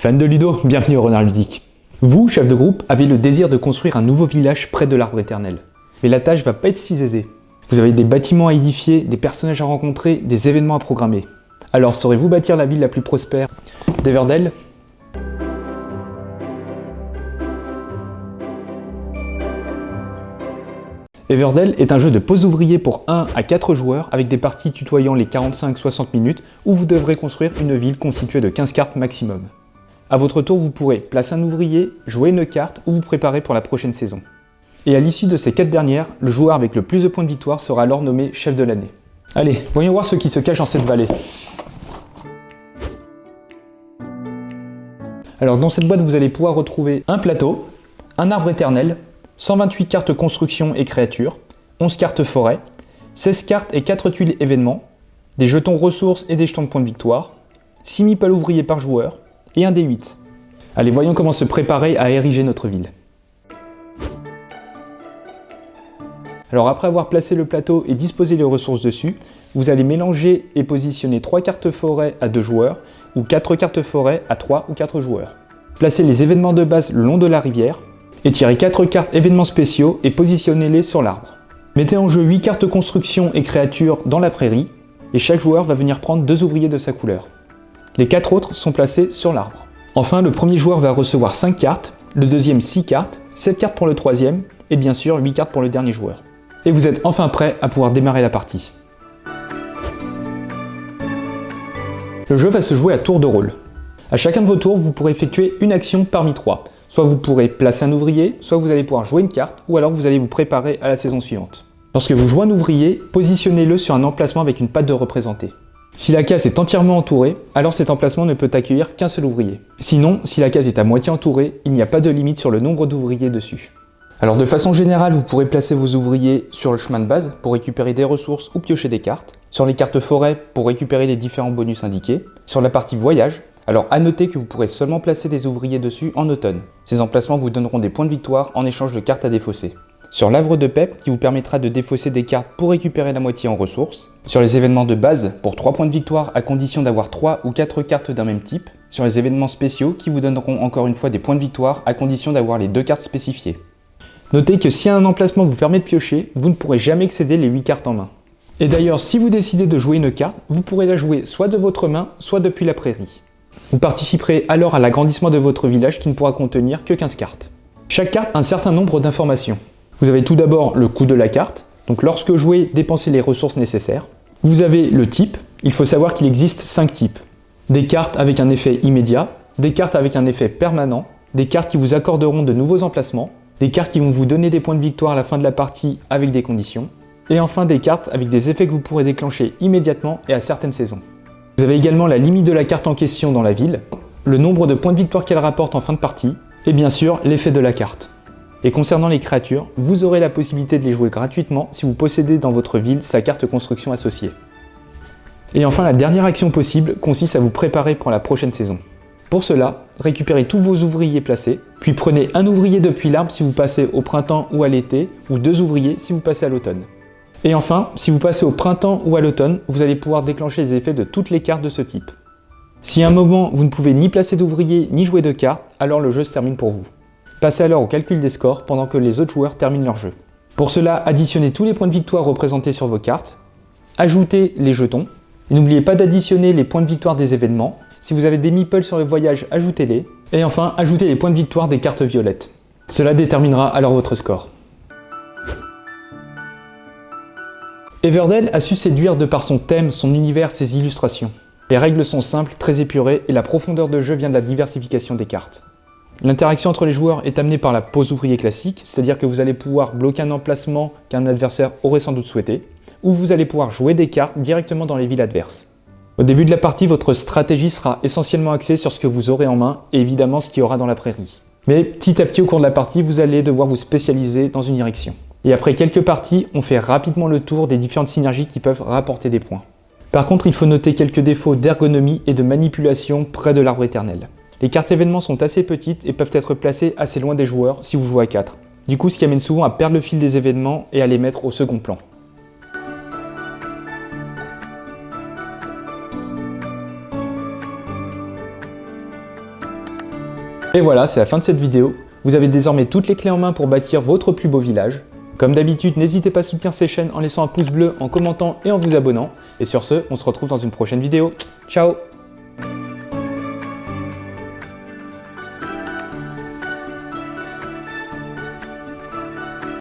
Fan de Ludo, bienvenue au Renard Ludique. Vous, chef de groupe, avez le désir de construire un nouveau village près de l'arbre éternel. Mais la tâche va pas être si aisée. Vous avez des bâtiments à édifier, des personnages à rencontrer, des événements à programmer. Alors saurez-vous bâtir la ville la plus prospère d'Everdell ? Everdell est un jeu de pose ouvrier pour 1 à 4 joueurs avec des parties tutoyant les 45-60 minutes où vous devrez construire une ville constituée de 15 cartes maximum. A votre tour, vous pourrez placer un ouvrier, jouer une carte ou vous préparer pour la prochaine saison. Et à l'issue de ces 4 dernières, le joueur avec le plus de points de victoire sera alors nommé chef de l'année. Allez, voyons voir ce qui se cache dans cette vallée. Alors dans cette boîte, vous allez pouvoir retrouver un plateau, un arbre éternel, 128 cartes construction et créatures, 11 cartes forêt, 16 cartes et 4 tuiles événements, des jetons ressources et des jetons de points de victoire, 6 meeples ouvriers par joueur et un D8. Allez, voyons comment se préparer à ériger notre ville. Alors après avoir placé le plateau et disposé les ressources dessus, vous allez mélanger et positionner 3 cartes forêt à 2 joueurs ou 4 cartes forêt à 3 ou 4 joueurs. Placez les événements de base le long de la rivière et tirez 4 cartes événements spéciaux et positionnez-les sur l'arbre. Mettez en jeu 8 cartes construction et créatures dans la prairie et chaque joueur va venir prendre 2 ouvriers de sa couleur. Les 4 autres sont placés sur l'arbre. Enfin, le premier joueur va recevoir 5 cartes, le deuxième 6 cartes, 7 cartes pour le troisième et bien sûr 8 cartes pour le dernier joueur. Et vous êtes enfin prêt à pouvoir démarrer la partie. Le jeu va se jouer à tour de rôle. À chacun de vos tours, vous pourrez effectuer une action parmi 3. Soit vous pourrez placer un ouvrier, soit vous allez pouvoir jouer une carte, ou alors vous allez vous préparer à la saison suivante. Lorsque vous jouez un ouvrier, positionnez-le sur un emplacement avec une patte de représenté. Si la case est entièrement entourée, alors cet emplacement ne peut accueillir qu'un seul ouvrier. Sinon, si la case est à moitié entourée, il n'y a pas de limite sur le nombre d'ouvriers dessus. Alors de façon générale, vous pourrez placer vos ouvriers sur le chemin de base pour récupérer des ressources ou piocher des cartes, sur les cartes forêt pour récupérer les différents bonus indiqués, sur la partie voyage. Alors à noter que vous pourrez seulement placer des ouvriers dessus en automne. Ces emplacements vous donneront des points de victoire en échange de cartes à défausser. Sur l'Havre de Pep qui vous permettra de défausser des cartes pour récupérer la moitié en ressources. Sur les événements de base pour 3 points de victoire à condition d'avoir 3 ou 4 cartes d'un même type. Sur les événements spéciaux qui vous donneront encore une fois des points de victoire à condition d'avoir les 2 cartes spécifiées. Notez que si un emplacement vous permet de piocher, vous ne pourrez jamais excéder les 8 cartes en main. Et d'ailleurs, si vous décidez de jouer une carte, vous pourrez la jouer soit de votre main, soit depuis la prairie. Vous participerez alors à l'agrandissement de votre village qui ne pourra contenir que 15 cartes. Chaque carte a un certain nombre d'informations. Vous avez tout d'abord le coût de la carte, donc lorsque jouez, dépensez les ressources nécessaires. Vous avez le type, il faut savoir qu'il existe 5 types. Des cartes avec un effet immédiat, des cartes avec un effet permanent, des cartes qui vous accorderont de nouveaux emplacements, des cartes qui vont vous donner des points de victoire à la fin de la partie avec des conditions, et enfin des cartes avec des effets que vous pourrez déclencher immédiatement et à certaines saisons. Vous avez également la limite de la carte en question dans la ville, le nombre de points de victoire qu'elle rapporte en fin de partie, et bien sûr l'effet de la carte. Et concernant les créatures, vous aurez la possibilité de les jouer gratuitement si vous possédez dans votre ville sa carte construction associée. Et enfin la dernière action possible consiste à vous préparer pour la prochaine saison. Pour cela, récupérez tous vos ouvriers placés, puis prenez un ouvrier depuis l'arbre si vous passez au printemps ou à l'été, ou 2 ouvriers si vous passez à l'automne. Et enfin, si vous passez au printemps ou à l'automne, vous allez pouvoir déclencher les effets de toutes les cartes de ce type. Si à un moment vous ne pouvez ni placer d'ouvriers ni jouer de cartes, alors le jeu se termine pour vous. Passez alors au calcul des scores pendant que les autres joueurs terminent leur jeu. Pour cela, additionnez tous les points de victoire représentés sur vos cartes, ajoutez les jetons, et n'oubliez pas d'additionner les points de victoire des événements. Si vous avez des meeples sur le voyage, ajoutez-les, et enfin, ajoutez les points de victoire des cartes violettes. Cela déterminera alors votre score. Everdell a su séduire de par son thème, son univers, ses illustrations. Les règles sont simples, très épurées, et la profondeur de jeu vient de la diversification des cartes. L'interaction entre les joueurs est amenée par la pose ouvrier classique, c'est-à-dire que vous allez pouvoir bloquer un emplacement qu'un adversaire aurait sans doute souhaité, ou vous allez pouvoir jouer des cartes directement dans les villes adverses. Au début de la partie, votre stratégie sera essentiellement axée sur ce que vous aurez en main, et évidemment ce qu'il y aura dans la prairie. Mais petit à petit au cours de la partie, vous allez devoir vous spécialiser dans une direction. Et après quelques parties, on fait rapidement le tour des différentes synergies qui peuvent rapporter des points. Par contre, il faut noter quelques défauts d'ergonomie et de manipulation près de l'arbre éternel. Les cartes événements sont assez petites et peuvent être placées assez loin des joueurs si vous jouez à 4. Du coup, ce qui amène souvent à perdre le fil des événements et à les mettre au second plan. Et voilà, c'est la fin de cette vidéo. Vous avez désormais toutes les clés en main pour bâtir votre plus beau village. Comme d'habitude, n'hésitez pas à soutenir ces chaînes en laissant un pouce bleu, en commentant et en vous abonnant. Et sur ce, on se retrouve dans une prochaine vidéo. Ciao!